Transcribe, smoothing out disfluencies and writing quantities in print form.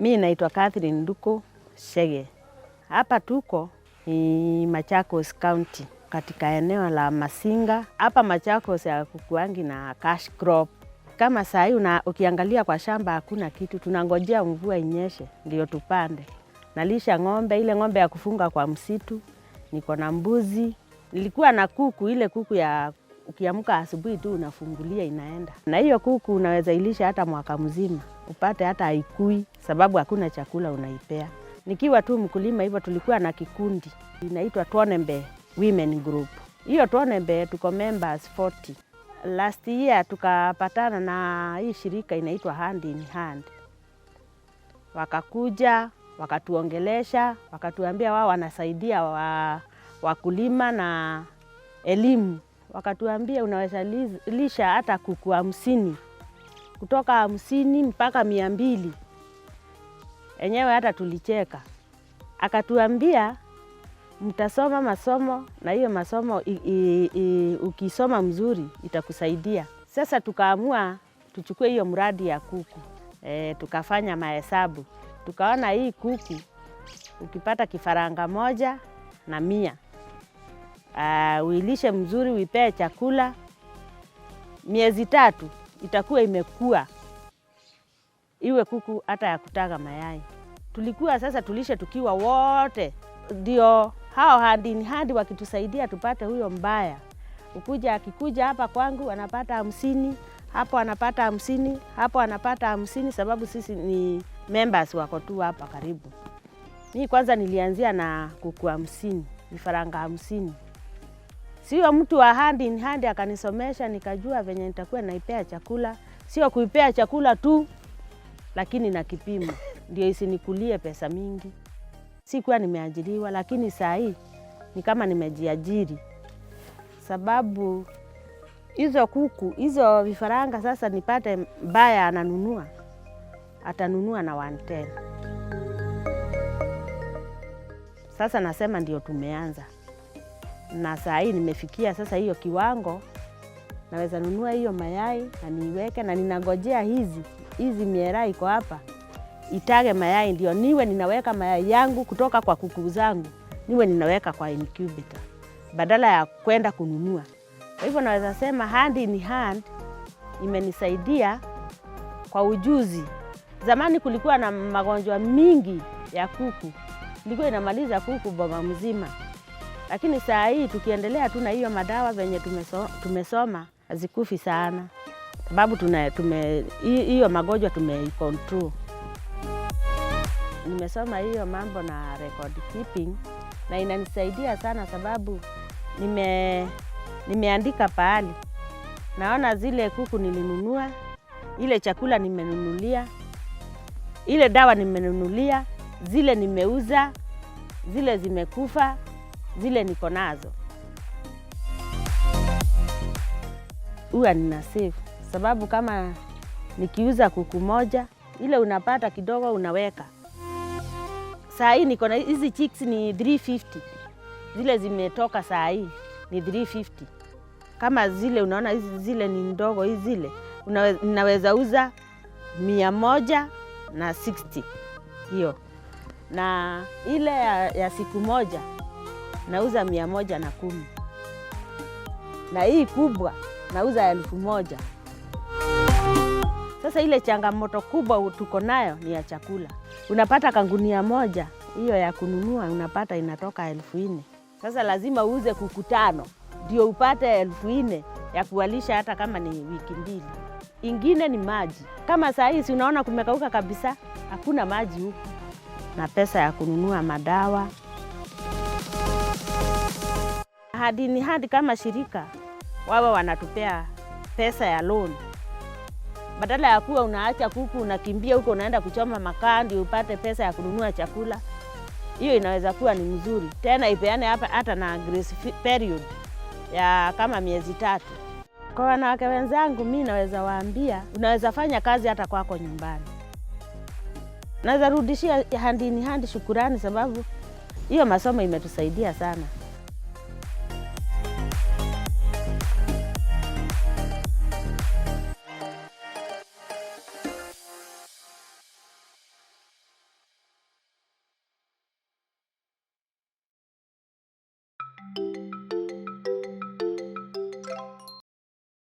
Mimi naitwa Catherine Chege. Hapa tuko ni Machakos County katika eneo la Masinga. Hapa Machakos ya kukuangi na cash crop. Kama saa hii ukiangalia kwa shamba hakuna kitu, tunangojea mvua inyeshe ndio tupande. Nalisha ng'ombe, ile ng'ombe ya kufunga kwa msitu. Niko na mbuzi. Nilikuwa na kuku, ile kuku ya ukiamka asubuhi tu unafungulia inaenda. Na hiyo kuku unaweza ilisha hata mwaka mzima. Upate hata haikui sababu hakuna chakula unaipea. Nikiwa tu mkulima hivyo tulikuwa na kikundi. Inaitwa Tonembe Women Group. Hiyo Tonembe tuko members 40. Last year tukapatana na hii shirika inaitwa Hand in Hand. Wakakuja, wakatuongelesha, wakatuambia wao wanasaidia wakulima na elimu. Wakatuambia unaweza lisha hata kuku 50. Kutoka 50 mpaka 200. Enyewe hata tulicheka. Akatuambia mtasoma masomo na hiyo masomo ukisoma mzuri itakusaidia. Sasa tukaamua tuchukue hiyo mradi ya kuku. Tukafanya mahesabu. Tukaona hii kuku ukipata kifaranga 1 na 100. Uilishe mzuri, uipee chakula. Miezi 3 itakuwa imekua. Iwe kuku hata ya kutaga mayai. Tulikuwa sasa tulishe tukiwa wote. Ndio hao Hand in Hand wakitusaidia tupate huyo mbaya. Akikuja hapa kwangu anapata 50, hapo anapata 50, hapo anapata 50 sababu sisi ni members wako tu hapa karibu. Mimi kwanza nilianzia na kuku 50, vifaranga 50. Sio mtu wa Hand in Hand akanisomesha nikajua venye nitakuwa naipea chakula. Sio kuipea chakula tu lakini na kipimo. Ndio isinikulie pesa mingi. Sikuwa nimeajiriwa lakini saa hii ni kama nimejiajiri. Sababu hizo kuku, hizo vifaranga sasa nipate mbaya ananunua. Atanunua na 110. Sasa nasema ndio tumeanza. Na saa hii nimefikia sasa hiyo kiwango. Naweza nunua hiyo mayai na niweke na ninangojea hizi miera iko hapa. Itage mayai ndio niwe ninaweka mayai yangu kutoka kwa kuku zangu. Niwe ninaweka kwa incubator. Badala ya kwenda kununua. Kwa hivyo naweza sema Hand in Hand imenisaidia kwa ujuzi. Zamani kulikuwa na magonjwa mingi ya kuku. Ilikuwa inamaliza kuku boma mzima. Lakini saa hii tukiendelea tu na hiyo madawa venye tumesoma hazikufi sana. Sababu hiyo magonjwa tumeicontrol. Nimesoma hiyo mambo na record keeping na inanisaidia sana sababu nimeandika pahali. Naona zile kuku nilinunua, ile chakula nimenunulia, ile dawa nimenunulia, zile nimeuza, zile zimekufa, zile niko nazo. Huwa nina save sababu kama nikiuza kuku 1, ile unapata kidogo unaweka. Saa hii niko na hizi chicks ni 350. Zile zimetoka saa hii ni 350. Kama zile unaona zile ni ndogo zile unaweza uza 160 hiyo. Na ile ya siku 1 nauza 110. Na hii kubwa nauza 1000. Sasa ile changamoto kubwa tuko nayo ni ya chakula. Unapata kangunia 1, hiyo ya kununua unapata inatoka 4000. Sasa lazima uuze kuku 5 ndio upate 4000 ya kuwalisha hata kama ni wiki 2. Ingine ni maji. Kama saa hii unaona kumekauka kabisa, hakuna maji huku. Na pesa ya kununua madawa. Hand in Hand kama shirika wao wanatupea pesa ya loan. Badala ya kuwa unaacha kuku unakimbia huko unaenda kuchoma makaa ndio upate pesa ya kununua chakula. Hiyo inaweza kuwa ni mzuri. Tena ipeane hata na grace period ya kama miezi 3. Kwa wanawake wenzangu mimi naweza waambia unaweza fanya kazi hata kwako nyumbani. Naweza rudishia Hand in Hand shukrani sababu hiyo masomo imetusaidia sana.